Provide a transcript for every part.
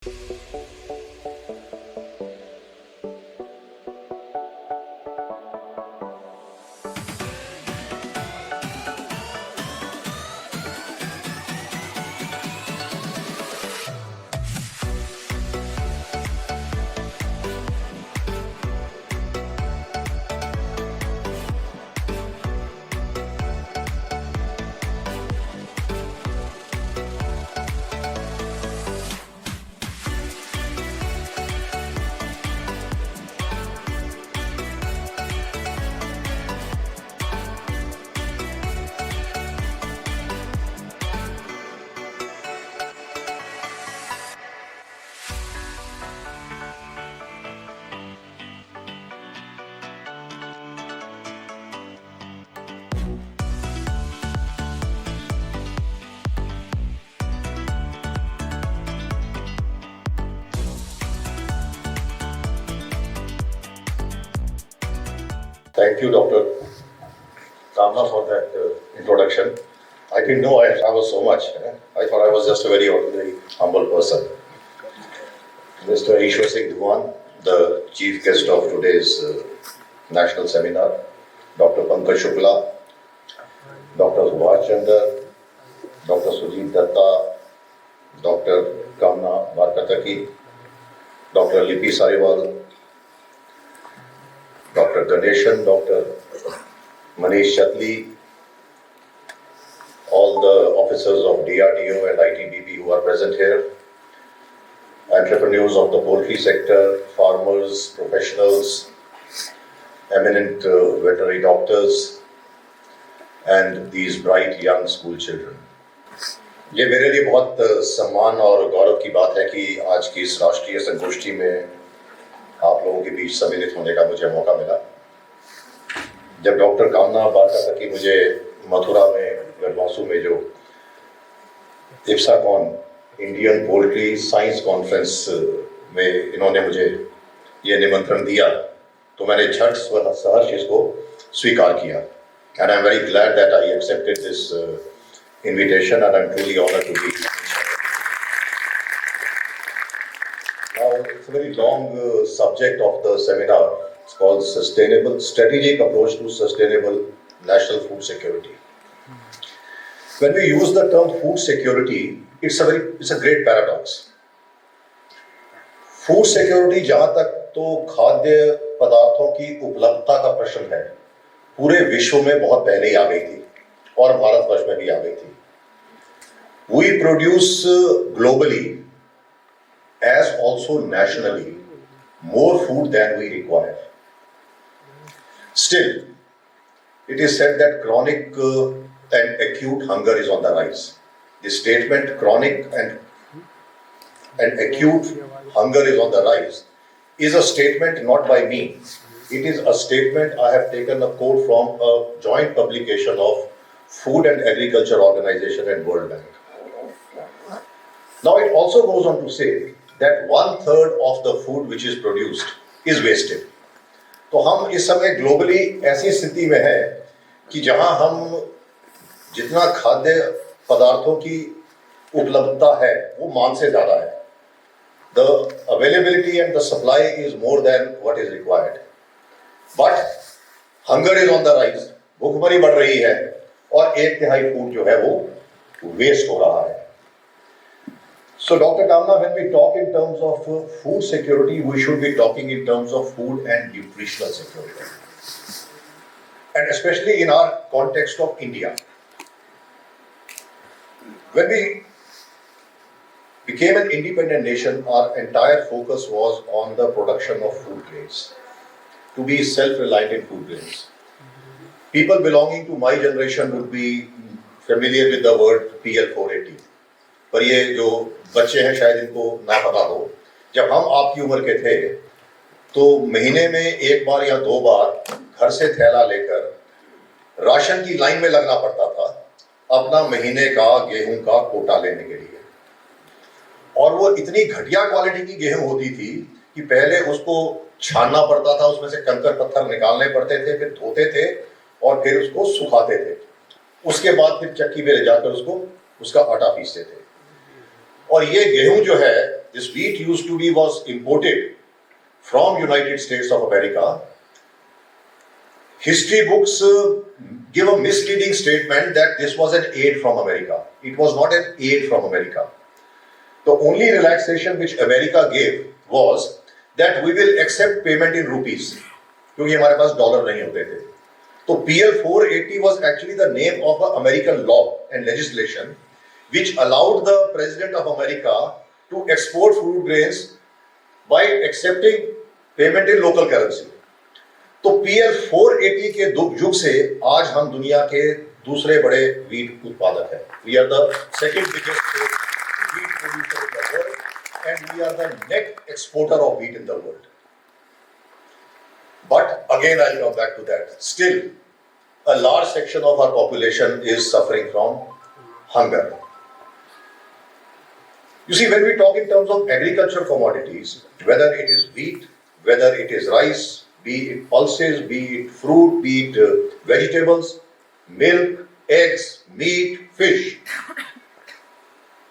Thank you, Dr. Kamna, for that introduction. I didn't know I was so much. I thought I was just a very ordinary, humble person. Mr. Ishwar Singh Dhuan, the chief guest of today's national seminar, Dr. Pankaj Shukla, Dr. Subhash Chandra, Dr. Sujit Datta, Dr. Kamna Barkataki, Dr. Lipi Sariwal, Dr. Ganeshan, Dr. Manish Chatli, all the officers of DADF and ITBP who are present here, entrepreneurs of the poultry sector, farmers, professionals, eminent veterinary doctors, and these bright young school children. ये मेरे लिए बहुत सम्मान और गौरव की बात है कि आज की इस राष्ट्रीय संगोष्ठी में आप लोगों के बीच सम्मिलित होने का मुझे मौका मिला। जब डॉक्टर कामना बात करता कि मुझे मथुरा में गढ़वासू में जो इप्साकॉन इंडियन पोल्ट्री साइंस कॉन्फ्रेंस में इन्होंने मुझे ये निमंत्रण दिया तो मैंने झट सहर्ष इसको स्वीकार किया। And I am very glad that I accepted this invitation and I am truly honored to be here. Now, it's a very long subject of the seminar. It's called Strategic Approach to Sustainable National Food Security. When we use the term food security, it's a great paradox. Food security जहाँ तक तो खाद्य पदार्थों की उपलब्धता का प्रश्न है, पूरे विश्व में बहुत पहले ही आ गई थी और भारतवर्ष में भी आ गई थी। We produce globally as also nationally more food than we require. Still, it is said that chronic and acute hunger is on the rise. The statement chronic and acute hunger is on the rise is a statement not by me. It is a statement I have taken a quote from a joint publication of Food and Agriculture Organization and World Bank. Now it also goes on to say that 1/3 of the food which is produced is wasted. तो हम इस समय globally ऐसी स्थिति में है कि जहां हम जितना खाद्य पदार्थों की उपलब्धता है वो मांग से ज्यादा है. The availability and the supply is more than what is required. But hunger is on the rise. भूखमरी बढ़ रही है और 1/3 फूड जो है वो वेस्ट हो रहा है. So Dr. Kamna, when we talk in terms of food security, we should be talking in terms of food and nutritional security. And especially in our context of India. When we became an independent nation, our entire focus was on the production of food grains, to be self-reliant in food grains. People belonging to my generation would be familiar with the word PL480. पर ये जो बच्चे हैं शायद इनको ना पता हो, जब हम आपकी उम्र के थे तो महीने में 1 बार या 2 बार घर से थैला लेकर राशन की लाइन में लगना पड़ता था अपना महीने का गेहूं का कोटा लेने के लिए. और वो इतनी घटिया क्वालिटी की गेहूं होती थी कि पहले उसको छानना पड़ता था, उसमें से कंकर पत्थर निकालने पड़ते थे, फिर धोते थे और फिर उसको सुखाते थे. उसके बाद फिर चक्की में ले जाकर उसका आटा पीसते थे. और ये गेहूं जो है, this wheat used to be was imported from United States of America. History books give a misleading statement that this was an aid from America. It was not an aid from America. The only relaxation which America gave was that we will accept payment in rupees, क्योंकि हमारे पास dollar नहीं होते थे. तो PL 480 was actually the name of an American law and legislation which allowed the President of America to export food grains by accepting payment in local currency. तो PL 480 के युग से आज हम दुनिया के दूसरे बड़े वीट उत्पादक हैं. We are the second biggest wheat producer in the world and we are the net exporter of wheat in the world. But again I'll come back to that. Still, a large section of our population is suffering from hunger. You see, when we talk in terms of agricultural commodities, whether it is wheat, whether it is rice, be it pulses, be it fruit, be it vegetables, milk, eggs, meat, fish,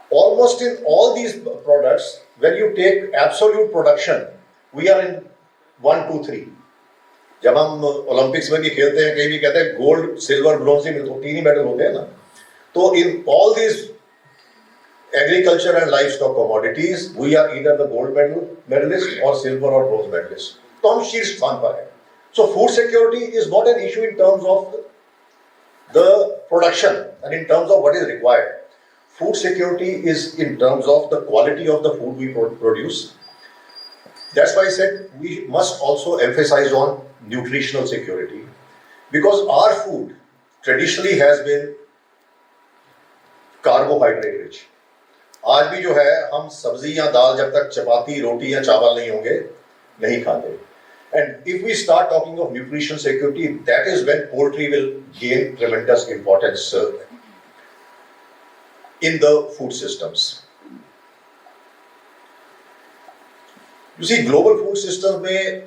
almost in all these products, when you take absolute production, we are in 1, 2, 3. जब हम Olympics में भी खेलते हैं, कहीं भी कहते हैं गोल्ड, सिल्वर, ब्रॉन्ज ही मिलते, 3 ही मेडल होते हैं ना. तो in all this agriculture and livestock commodities we are either the gold medalist और सिल्वर और ब्रॉन्ज मेडलिस्ट. तो हम शीर्ष स्थान पर हैं. So food security is not an issue in terms of the production and in terms of what is required. Food security is in terms of the quality of the food we produce. That's why I said we must also emphasize on nutritional security, because our food traditionally has been carbohydrate rich. आज भी जो है हम सब्जी या दाल जब तक चपाती, रोटी या चावल नहीं होंगे नहीं खाते. And if we start talking of nutrition security, that is when poultry will gain tremendous importance in the food systems. You see, global food systems में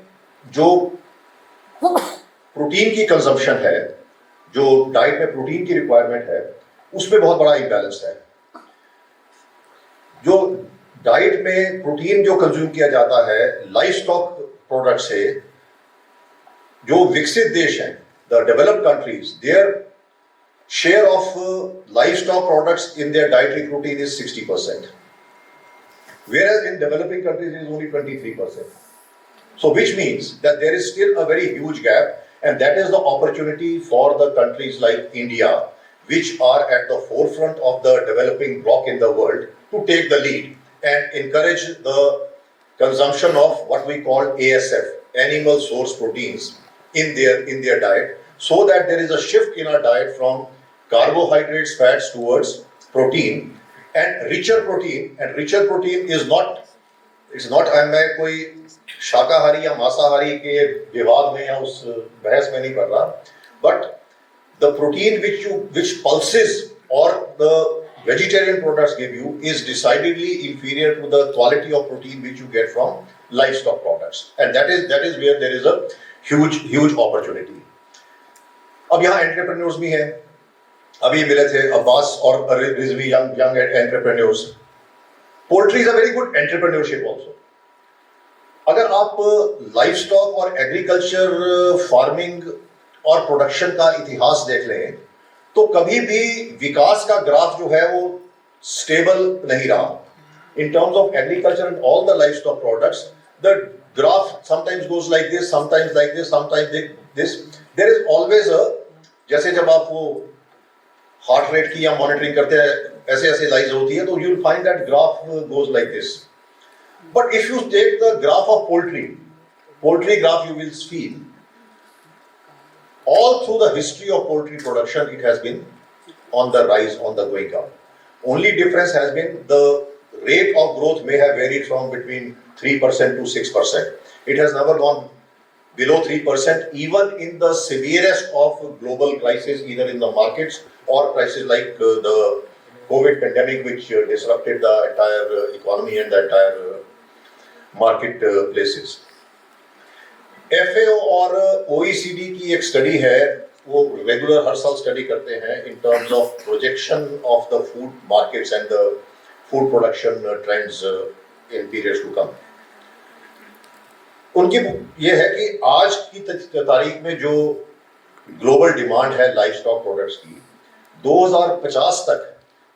जो प्रोटीन की कंजम्पशन है, जो डाइट में प्रोटीन की रिक्वायरमेंट है, उसमें बहुत बड़ा इम्बैलेंस है. जो डाइट में प्रोटीन जो कंज्यूम किया जाता है लाइव स्टॉक प्रोडक्ट से, जो विकसित देश हैं, the developed countries, their share of livestock products in their dietary protein is 60%, whereas in developing countries it is only 23%. So which means that there is still a very huge gap, and that is the opportunity for the countries like India, which are at the forefront of the developing bloc in the world, to take the lead and encourage the consumption of what we call ASF, animal source proteins, in their diet, so that there is a shift in our diet from carbohydrates, fats towards protein and richer protein. And richer protein is not, it's not, मैं कोई शाकाहारी या मांसाहारी के विवाद में या उस बहस में नहीं कर रहा, but the protein which pulses or the vegetarian products give you is decidedly inferior to the quality of protein which you get from livestock products, and that is where there is a huge opportunity. अब यहाँ entrepreneurs भी हैं. अभी मिले थे अब्बास और Rizvi, young entrepreneurs. Poultry is a very good entrepreneurship also. अगर आप लाइफ स्टॉक और एग्रीकल्चर, फार्मिंग और प्रोडक्शन का इतिहास देख लें, तो कभी भी विकास का ग्राफ जो है वो स्टेबल नहीं रहा. In terms of agriculture and all the livestock products, the graph sometimes goes like this, sometimes like this, sometimes this. There is always a, जैसे जब आप वो हार्ट रेट की या मॉनिटरिंग करते हैं, ऐसे लाइज होती है, तो you will find that graph goes like this. But if you take the graph of poultry graph, you will feel all through the history of poultry production it has been on the rise, on the going up. Only difference has been the rate of growth may have varied from between 3% to 6%. It has never gone below 3%, even in the severest of global crisis, either in the markets or crisis like the COVID pandemic, which disrupted the entire economy and the entire market places. FAO और OECD की एक study है, वो regular हर साल study करते हैं in terms of projection of the food markets and the food production trends in periods to come. उनकी ये है कि आज की तारीख में जो ग्लोबल डिमांड है लाइव स्टॉक प्रोडक्ट्स की, 2050 तक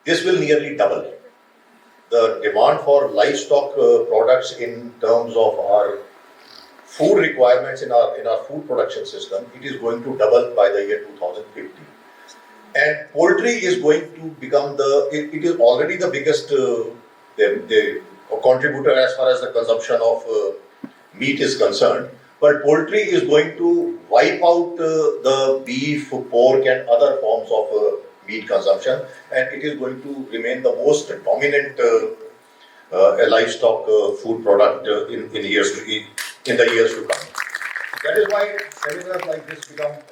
this will nearly double. The demand for livestock products in terms of our food requirements in our food production system, it is going to double by the year 2050. And poultry is going to become it is already the biggest the contributor as far as the consumption of meat is concerned. But poultry is going to wipe out the beef, pork and other forms of meat consumption, and it is going to remain the most dominant livestock food product in the years to come. That is why seminars like this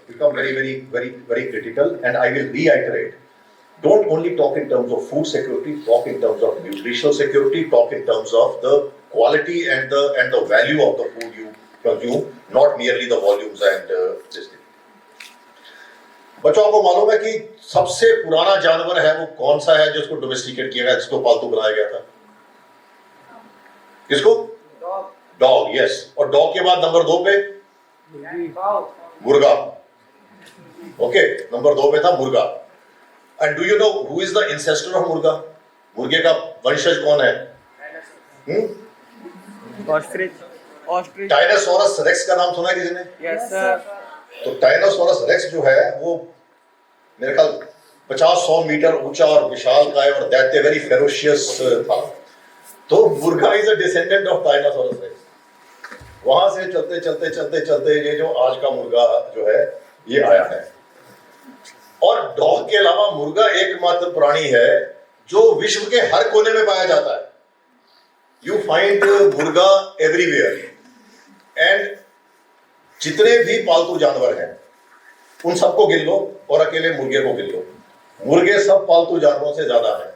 become very critical. And I will reiterate: don't only talk in terms of food security, talk in terms of nutritional security, talk in terms of the quality and the value of the food you consume, not merely the volumes and this thing. बच्चों, आपको मालूम है कि सबसे पुराना जानवर है वो कौन सा है जिसको डोमेस्टिकेट किया गया, जिसको पालतू बनाया गया था? किसको? डॉग. यस. और डॉग के बाद नंबर 2 पे मुर्गा. ओके, नंबर 2 पे था मुर्गा. And do you know who is the ancestor of मुर्गा? मुर्गे का वंशज कौन है? ऑस्ट्रिच. टाइनोसॉरस रेक्स का नाम सुना है किसी ने? Yes sir. तो टाइनोसॉरस रेक्स जो है वो मेरे ख्याल 50-100 मीटर ऊंचा और विशाल का है, और दैट वेरी फेरोशियस था. तो मुर्गा is a descendant of tyrannosaurus rex. वहां से चलते ये जो आज का मुर्गा जो है ये आया है. और डॉग के अलावा मुर्गा एकमात्र प्राणी है जो विश्व के हर कोने में पाया जाता है. यू फाइंड मुर्गा एवरीवेयर. एंड जितने भी पालतू जानवर हैं उन सबको गिन लो और अकेले मुर्गे को गिन लो. मुर्गे सब पालतू जानवरों से ज्यादा है,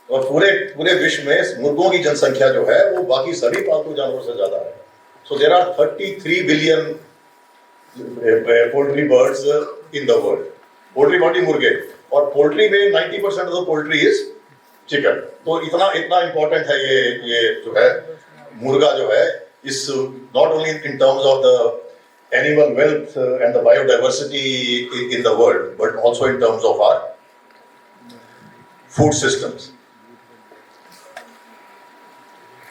और पूरे विश्व में मुर्गों की जनसंख्या जो है वो बाकी सभी पालतू जानवरों से ज्यादा है. So there are 33 billion poultry birds in the world. Poultry बॉडी मुर्गे, और पोल्ट्री में 90% of the poultry is chicken. तो इतना इंपॉर्टेंट है ये जो है मुर्गा जो है, इस not only in terms of the animal wealth and the biodiversity in the world, but also in terms of our food systems.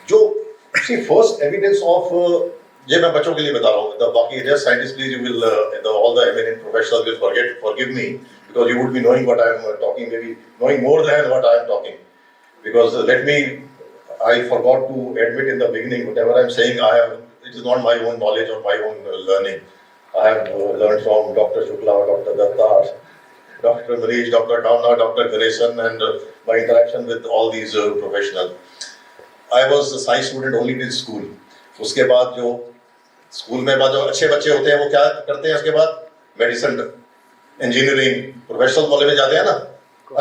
जो first evidence of ये मैं बच्चों के लिए बता रहा हूँ. The बाकी just scientists, please, you will all the eminent professionals will forgive me, because you would be knowing what I am talking, maybe knowing more than what I am talking. Because I forgot to admit in the beginning, whatever I am saying, it is not my own knowledge or my own learning. I have learned from Dr. Shukla, Dr. Datta, Dr. Marish, Dr. Kamna, Dr. Ganesan, and my interaction with all these professionals. I was a science student only in school. उसके बाद जो school में जो अच्छे बच्चे होते हैं वो क्या करते हैं? उसके बाद मेडिसिन, इंजीनियरिंग, प्रोफेशनल कॉलेज में जाते हैं ना,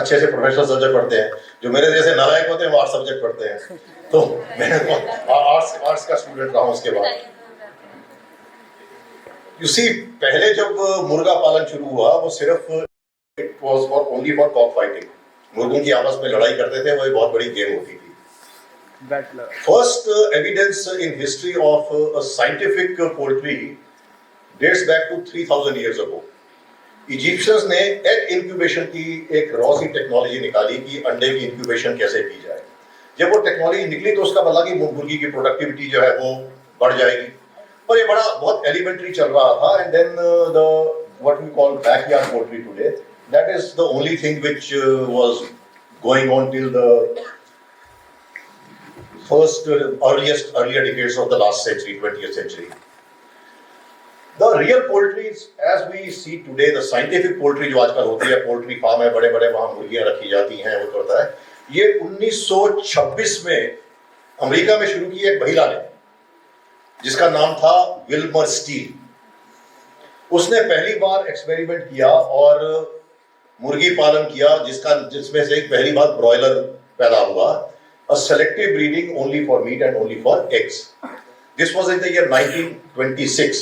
अच्छे से प्रोफेशनल सब्जेक्ट पढ़ते हैं. जो मेरे जैसे नालायक होते हैं वो आर्ट्स सब्जेक्ट पढ़ते हैं. तो मैं आर्ट्स का स्टूडेंट रहा हूँ. उसके बाद यू सी, पहले जब मुर्गा पालन शुरू हुआ वो सिर्फ it was only for cock fighting. मुर्गों की आपस में लड़ाई करते थे, वो एक बहुत बड़ी गेम होती थी. First evidence in history of a scientific poultry dates back to 3000 years ago. Egyptians ने एग इंक्यूबेशन की एक रॉ सी टेक्नोलॉजी निकाली कि अंडे की इंक्यूबेशन कैसे की जाए. जब वो टेक्नोलॉजी निकली तो उसका मतलब कि मुर्गी की प्रोडक्टिविटी जो है वो बढ़ जाएगी. और ये बहुत एलिमेंट्री चल रहा था. And then the what we call backyard poultry today, that is the only thing which was going on till the earlier decades of the last century, 20th century. The real poultry, as we see today, the scientific poultry जो आजकल होती है, poultry farm है, बड़े-बड़े वहाँ मुर्गियाँ रखी जाती हैं, वो करता है. ये 1926 में अमेरिका में शुरू की एक महिला ने, जिसका नाम था विल्मर स्टील. उसने पहली बार एक्सपेरिमेंट किया और मुर्गी पालन किया, जिसमें से एक पहली बार ब्रॉयलर पैदा हुआ. A selective breeding only for meat and only for eggs. This was in the year 1926,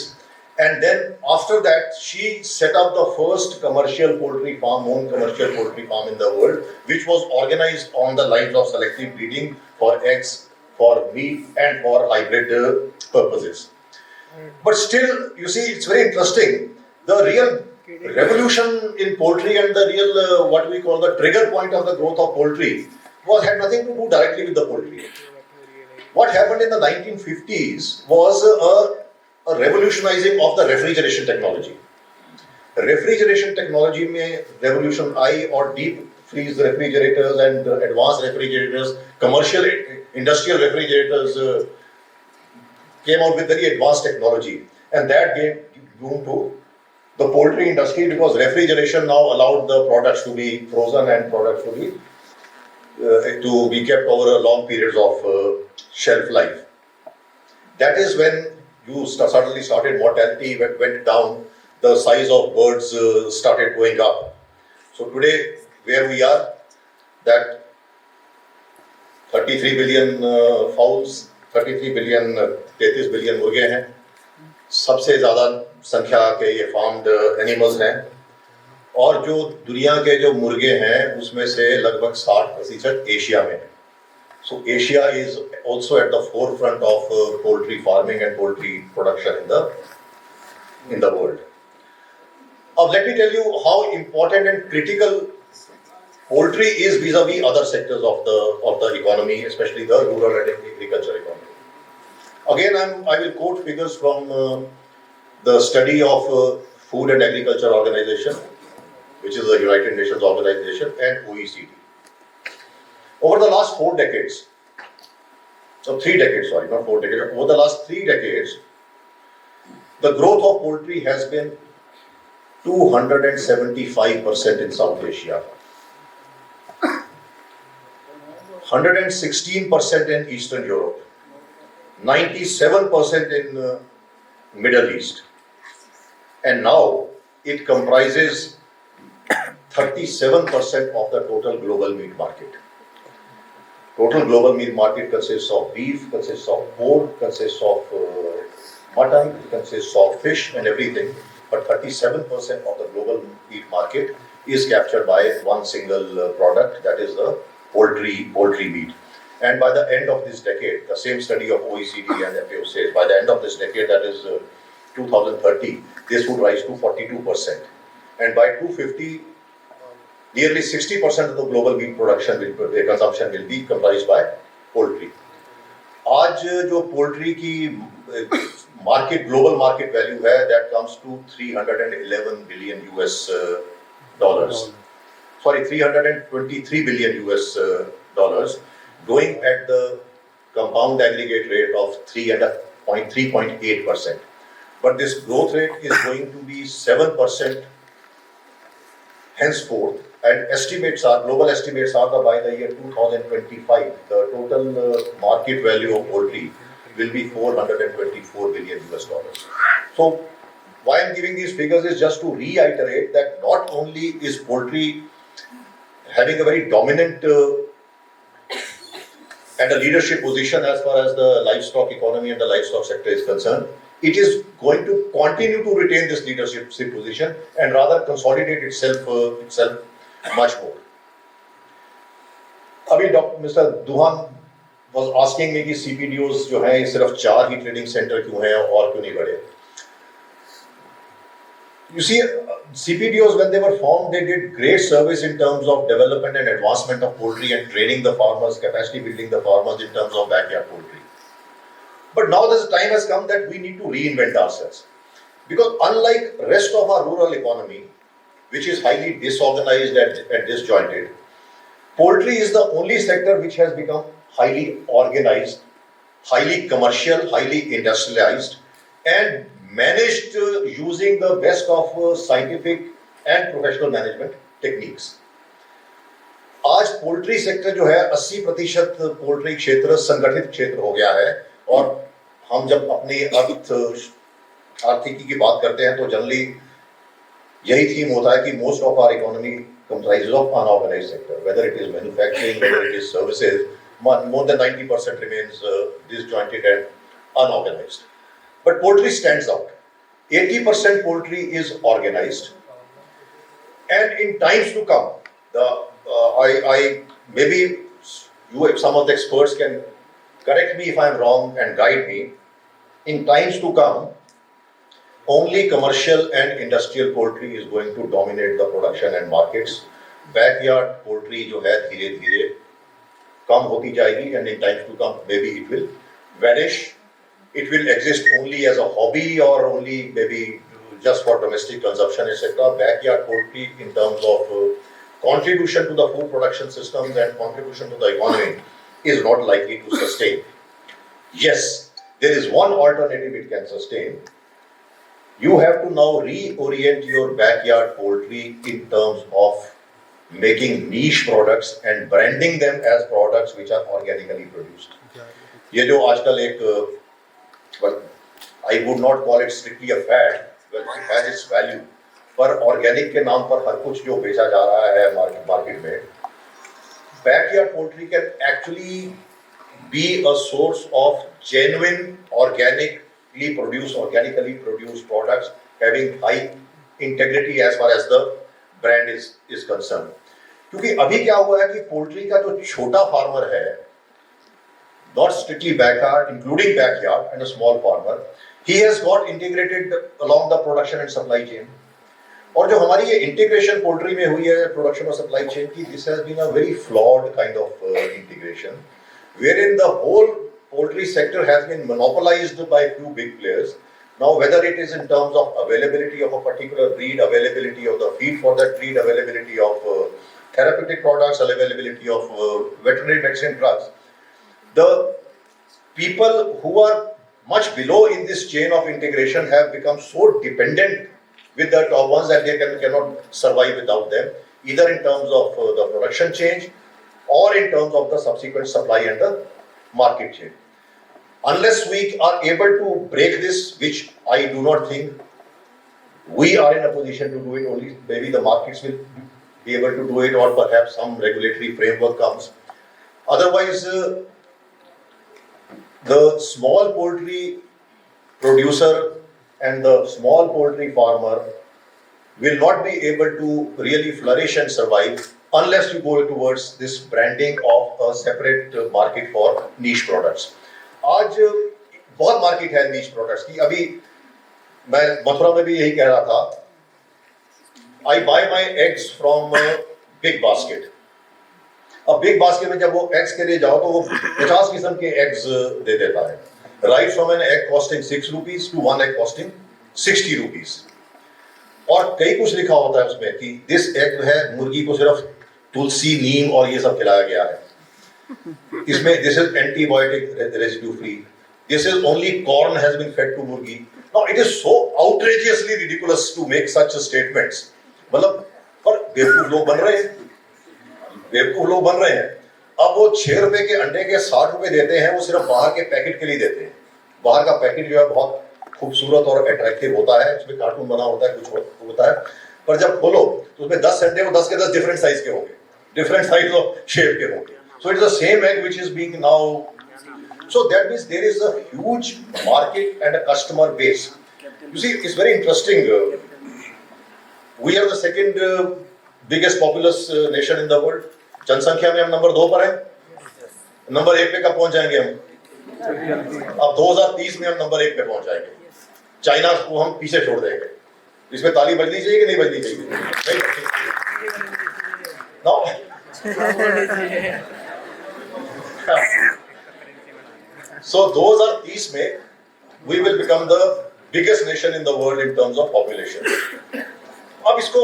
And then after that, she set up the first commercial poultry farm, known commercial poultry farm in the world, which was organized on the lines of selective breeding for eggs, for meat, and for hybrid purposes. But still, you see, it's very interesting. The real revolution in poultry and the real, what we call the trigger point of the growth of poultry had nothing to do directly with the poultry. What happened in the 1950s was a revolutionizing of the refrigeration technology. Refrigeration technology में revolution आई और deep freeze refrigerators and advanced refrigerators, commercial industrial refrigerators came out with very advanced technology, and that gave boom to the poultry industry because refrigeration now allowed the products to be frozen and products to be kept over a long periods of shelf life. That is when you suddenly started mortality went down, the size of birds started going up. So today, where we are, that 33 billion fowls, 33 billion, 33 billion मुर्गे हैं, सबसे ज़्यादा संख्या के ये farmed animals हैं, और जो दुनिया के जो मुर्गे हैं उसमें से लगभग 60% एशिया में है. So Asia is also at the forefront of poultry farming and poultry production in the world. Now let me tell you how important and critical poultry is vis-a-vis other sectors of the economy, especially the rural and agriculture economy. Again, I will quote figures from the study of Food and Agriculture Organization, which is the United Nations organization, and OECD. Over the last 4 decades, so 3 decades, sorry, not 4 decades, over the last 3 decades, the growth of poultry has been 275% in South Asia, 116% in Eastern Europe, 97% in Middle East, and now it comprises 37% of the total global meat market. Total global meat market consists of beef, consists of pork, consists of mutton, consists of fish and everything. But 37% of the global meat market is captured by one single product, that is the poultry meat. And by the end of this decade, the same study of OECD and FAO says, by the end of this decade, that is 2030, this would rise to 42%. And by 2050, nearly 60% of the global meat consumption will be comprised by poultry. आज जो poultry की global market value है, that comes to 311 billion US dollars. Sorry, 323 billion US dollars, growing at the compound aggregate rate of 3.8%. But this growth rate is going to be 7% henceforth, and global estimates are that by the year 2025, the total market value of poultry will be 424 billion US dollars. So, why I'm giving these figures is just to reiterate that not only is poultry having a very dominant and a leadership position as far as the livestock economy and the livestock sector is concerned, it is going to continue to retain this leadership position and rather consolidate itself much more. अभी Mr. Duhan was asking me कि CPDOs जो हैं सिर्फ 4 ही trading centre क्यों हैं और क्यों नहीं बढ़े? You see, CPDOs, when they were formed, they did great service in terms of development and advancement of poultry and training the farmers, capacity building the farmers in terms of backyard poultry. But now the time has come that we need to reinvent ourselves. Because unlike the rest of our rural economy, which is highly disorganized and disjointed, poultry is the only sector which has become highly organized, highly commercial, highly industrialized, and managed using the best of scientific and professional management techniques. आज poultry sector जो है 80% poultry क्षेत्र संगठित क्षेत्र हो गया है, और हम जब अपनी आर्थिकी की बात करते हैं तो जनरली यही थीम होता है कि most of our economy comprises of unorganized sector, whether it is manufacturing, whether it is services, more than 90% remains disjointed and unorganized. But poultry stands out. 80% poultry is organized, and in times to come, maybe some of the experts can correct me if I am wrong and guide me. In times to come, only commercial and industrial poultry is going to dominate the production and markets. Backyard poultry जो है धीरे धीरे कम होती जाएगी, and in times to come maybe it will vanish. It will exist only as a hobby or only maybe just for domestic consumption, etc. Backyard poultry in terms of contribution to the food production systems and contribution to the economy is not likely to sustain. Yes, there is one alternative it can sustain. You have to now reorient your backyard poultry in terms of making niche products and branding them as products which are organically produced. ये जो आजकल एक well, I would not call it strictly a fad, well, it has its value, पर organic के नाम पर हर कुछ जो बेचा जा रहा है मार्केट में, backyard poultry can actually be a source of genuine organically produced products having high integrity as far as the brand is concerned. क्योंकि अभी क्या हुआ है कि पोल्ट्री का जो छोटा फार्मर है, not strictly backyard, including backyard and a small farmer, he has got integrated along the production and supply chain. और जो हमारी ये integration poultry में हुई है production और supply chain की, this has been a very flawed kind of integration, wherein the whole poultry sector has been monopolized by a few big players. Now, whether it is in terms of availability of a particular breed, availability of the feed for that breed, availability of therapeutic products, availability of veterinary medicine drugs, the people who are much below in this chain of integration have become so dependent with the top ones that they cannot survive without them, either in terms of the production change or in terms of the subsequent supply and the market chain. Unless we are able to break this, which I do not think we are in a position to do it, only maybe the markets will be able to do it, or perhaps some regulatory framework comes. Otherwise, the small poultry producer and the small poultry farmer will not be able to really flourish and survive unless you go towards this branding of a separate market for niche products. आज बहुत market है niche products की. अभी मैं मथुरा में भी यही कह रहा था, I buy my eggs from a big basket. अब बिग बास्केट में जब वो एग्स के लिए जाओ तो वो 50 किस्म के एग्स दे देता है. Right from an egg costing 6 rupees to one egg costing 60 rupees. और कई कुछ लिखा होता है उसमें कि दिस एग है मुर्गी को सिर्फ तुलसी, नीम और ये सब खिलाया गया है. इसमें this is antibiotic residue free. This is only corn has been fed to मुर्गी. Now it is so outrageously ridiculous to make such statements. मतलब पर बेवकूफ लोग बन रहे हैं. अब वो 6 रुपए के अंडे के 60 रुपए देते हैं, वो सिर्फ बाहर के पैकेट के लिए देते हैं. बाहर का पैकेट जो है बहुत खूबसूरत और अट्रैक्टिव होता है, उसमें कार्टून बना होता है, कुछ होता है, पर जब खोलो तो उसमें 10 अंडे वो 10 के 10 डिफरेंट साइज के होंगे, डिफरेंट साइज और शेप के होंगे. So it is the same egg which is being now. So that means there is a huge market and a customer base. You see, it's very interesting. We are the second biggest populous nation in the world. जनसंख्या में हम number 2 पर हैं. Number 1 पे कब पहुंच जाएंगे हम? अब 2030 में हम नंबर 1 पे पहुंच जाएंगे. चाइना को हम पीछे छोड़ देंगे. इसमें ताली बजनी चाहिए कि नहीं बजनी चाहिए? Now, so 2030 में we will become the biggest nation in the world in terms of population. अब इसको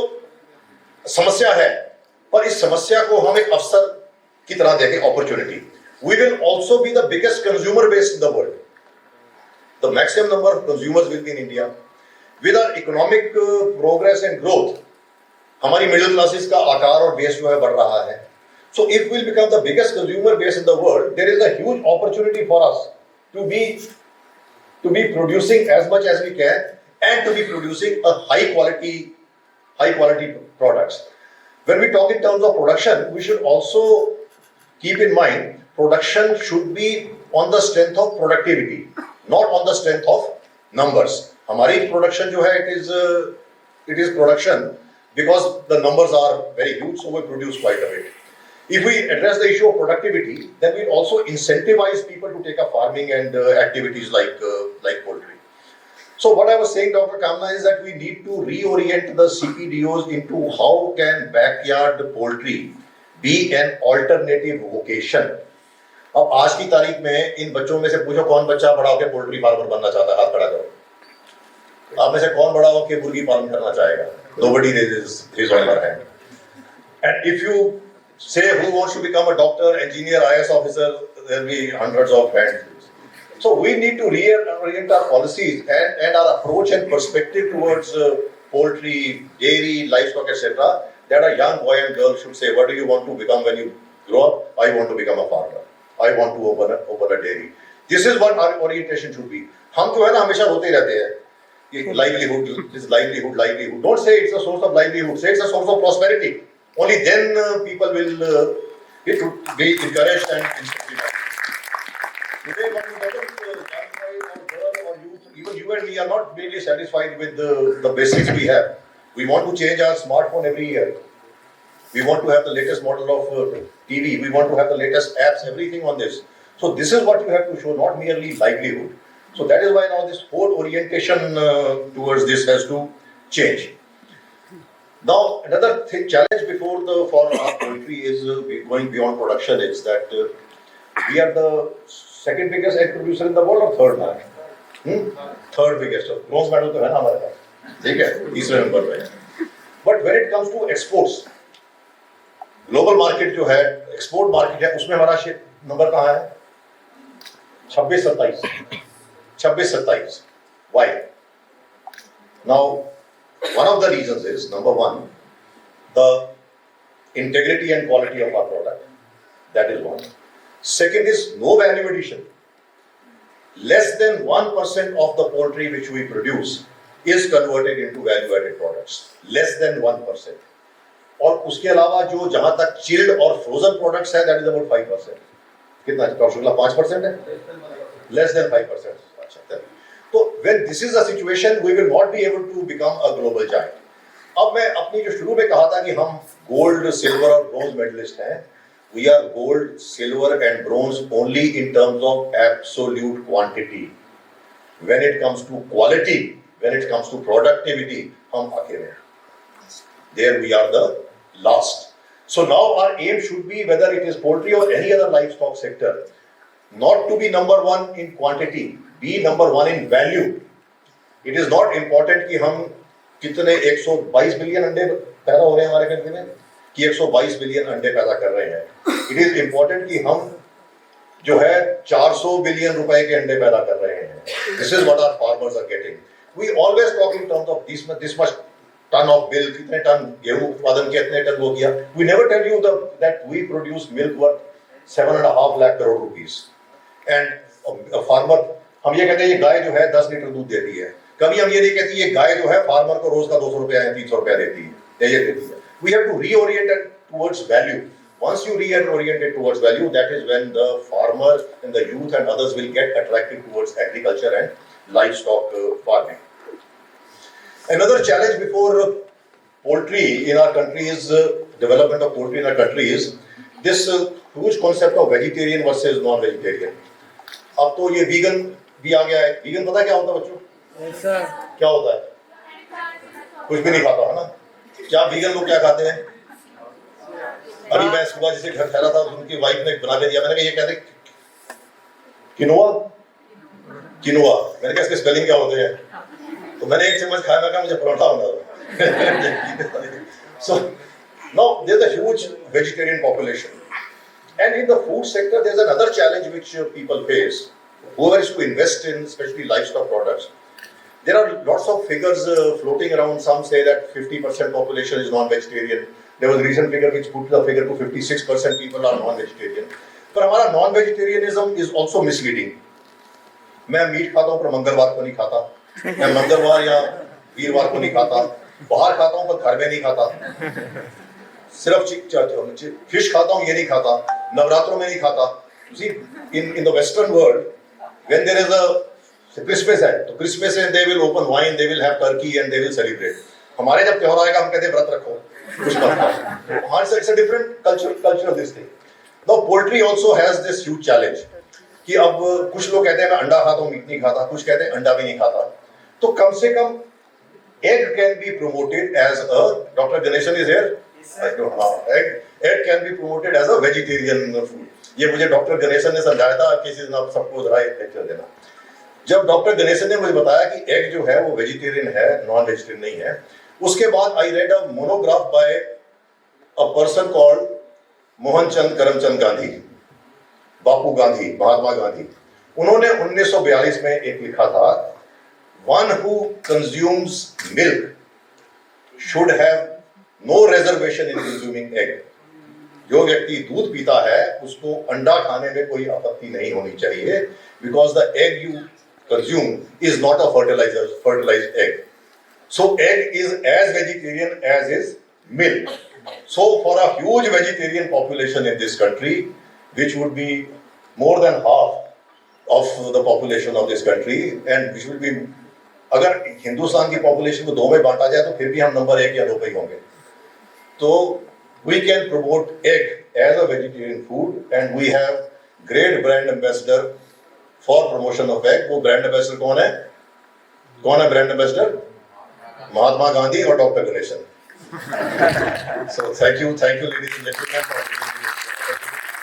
समस्या है, पर इस समस्या को हम एक अवसर की तरह देखें, opportunity. We will also be the biggest consumer base in the world. The maximum number of consumers will be in India. With our economic progress and growth, हमारी मिडिल क्लासेस का आकार और बेस जो है बढ़ रहा है. So if we'll become the biggest consumer base in the world, there is a huge opportunity for us to be producing as much as we can and to be producing a high quality products. When we talk in terms of production, we should also keep in mind production should be on the strength of productivity, not on the strength of numbers. हमारी production जो है it is production because the numbers are very huge, so we produce quite a bit. If we address the issue of productivity, then we also incentivize people to take up farming and activities like poultry. So what I was saying, Dr. Kamna, is that we need to reorient the CPDOs into how can backyard poultry be an alternative vocation. अब आज की तारीख में इन बच्चों में से पूछो कौन बच्चा बड़ा होकर पोल्ट्री फार्मर बनना चाहता है, हाथ खड़ा करो। आप में से कौन बड़ा होकर मुर्गी पालन करना चाहेगा? Nobody raises his or her hand. And if you say who wants to become a doctor, engineer, IS officer, there will be hundreds of hands. So we need to reorient our policies and our approach and perspective towards poultry, dairy, livestock, etc. That a young boy and girl should say, what do you want to become when you grow up? I want to become a farmer. I want to open a dairy. This is what our orientation should be. हम जो है ना हमेशा रोते रहते हैं कि livelihood, this livelihood. Don't say it's a source of livelihood. Say it's a source of prosperity. Only then people will be encouraged and inspired. Today, when you get a young boy or girl or youth, even you and me are not really satisfied with the basics we have. We want to change our smartphone every year. We want to have the latest model of TV. We want to have the latest apps, everything on this. So this is what you have to show, not merely livelihood. So that is why now this whole orientation towards this has to change. Now another challenge for our poultry is going beyond production is that we are the second biggest egg producer in the world or third man? Third biggest. Bronze medal तो है ना हमारे पास, ठीक है, तीसरे number पे. But when it comes to exports, global market जो है, एक्सपोर्ट मार्केट है, उसमें हमारा नंबर कहाँ है? 26-27. Why? Now, one of the reasons is, number one, the integrity and quality of our product. That is one. Second is no value addition. Less than 1% of the poultry which we produce is converted into value-added products. Less than 1%. और उसके अलावा जो जहां तक chilled और frozen products है, that is about 5%. कितना शुक्ला 5% है? Less than 5%. अच्छा, तो when this is a situation we will not be able to become a global giant. अब मैं अपनी जो शुरू में कहा था कि हम गोल्ड, सिल्वर और ब्रोंज मेडलिस्ट हैं, we are gold, silver and bronze only in terms of absolute quantity. When it comes to quality, when it comes to productivity, हम अकेले हैं. There we are the last. So now our aim should be, whether it is poultry or any other livestock sector, not to be number one in quantity, be number one in value. It is not important कि हम कितने 122 billion अंडे पैदा हो रहे हैं हमारे country में, कि 122 बिलियन अंडे पैदा कर रहे हैं. It is important कि हम जो है 400 बिलियन रुपए के अंडे पैदा कर रहे हैं. This is what our farmers are getting. We always talk in terms of this much ton of milk, कितने टन गेहूं उत्पादन किया, कितने टन वो किया. We never tell you that we produce milk worth 7.5 lakh crore rupees. And a farmer, हम ये कहते हैं ये गाय जो है 10 लीटर दूध देती है. कभी हम ये नहीं कहते ये गाय जो है फार्मर को रोज का 200 रुपया या 300 रुपया देती है, ये देती है. We have to reorient it towards value. Once you reorient it towards value, that is when the farmer and the youth and others will get attracted towards agriculture and livestock farming. Another challenge before poultry in our country is development of poultry in our country is this huge concept of vegetarian versus non-vegetarian. अब तो ये vegan भी आ गया है. vegan पता है क्या होता है बच्चों? क्या होता है? कुछ भी नहीं खाता है ना. क्या vegan लोग क्या खाते हैं? अभी मैं सुबह जिसे घर ठहरा था, उनकी वाइफ ने बना के दिया. मैंने कहा ये कहते किनोआ. मैंने कहा इसके स्पेलिंग क्या होते हैं? तो मैंने एक चम्मच खाया, मैं कहा मुझे परोठा होना था. So now there's a huge vegetarian population, and in the food sector there's another challenge which people face. Whoever is to invest in especially livestock products, there are lots of figures floating around. Some say that 50% population is non-vegetarian. There was a recent figure which put the figure to 56% people are non-vegetarian. पर हमारा non-vegetarianism is also misleading. मैं meet खाता हूँ पर मंगलवार को नहीं खाता. मैं मंगलवार या वीरवार को नहीं खाता. बाहर खाता हूँ पर घर में नहीं खाता. सिर्फ फिश खाता हूँ, ये नहीं खाता. नवरात्रों में नहीं खाता. See, in the Western world, when there is a Christmas है तो क्रिसमस में they will open wine, they will have Turkey and they will celebrate. हमारे जब त्योहार आएगा हम कहते हैं व्रत रखो, कुछ मत खाओ. हाँ, it's a different culture this thing. Now poultry also has this huge challenge कि अब कुछ लोग कहते हैं मैं अंडा खाता हूं, मीट नहीं खाता, कुछ कहते हैं अंडा भी नहीं खाता. तो कम से कम egg can be promoted as a, Dr. Ganeshan is here? Egg can be promoted as a vegetarian food. ये मुझे डॉक्टर गणेशन ने समझाया था, किसी दिन आप सबको जरा एक लेक्चर देना. जब डॉक्टर गणेशन ने मुझे बताया कि एग जो है वो वेजिटेरियन है, नॉन वेजिटेरियन नहीं है, उसके बाद I read a monograph by a person called Mohan Chand Karamchand Gandhi, Bapu Gandhi, Mahatma Gandhi. उन्होंने 1942 में एक लिखा था, one who consumes milk should have no reservation in consuming egg. जो व्यक्ति दूध पीता है उसको अंडा खाने में कोई आपत्ति नहीं होनी चाहिए, because the egg you consume is not a fertilized egg. So egg is as vegetarian as is milk. So for a huge vegetarian population in this country, which would be more than half of the population of this country, and which will be, अगर हिंदुस्तान की population को दो में बांटा जाए तो फिर भी हम नंबर 1 या 2 पे ही होंगे. तो we can promote egg as a vegetarian food and we have great brand ambassador for promotion of egg. वो brand ambassador कौन है? कौन है brand ambassador? महात्मा गांधी और doctor Ganesan. So thank you ladies and gentlemen for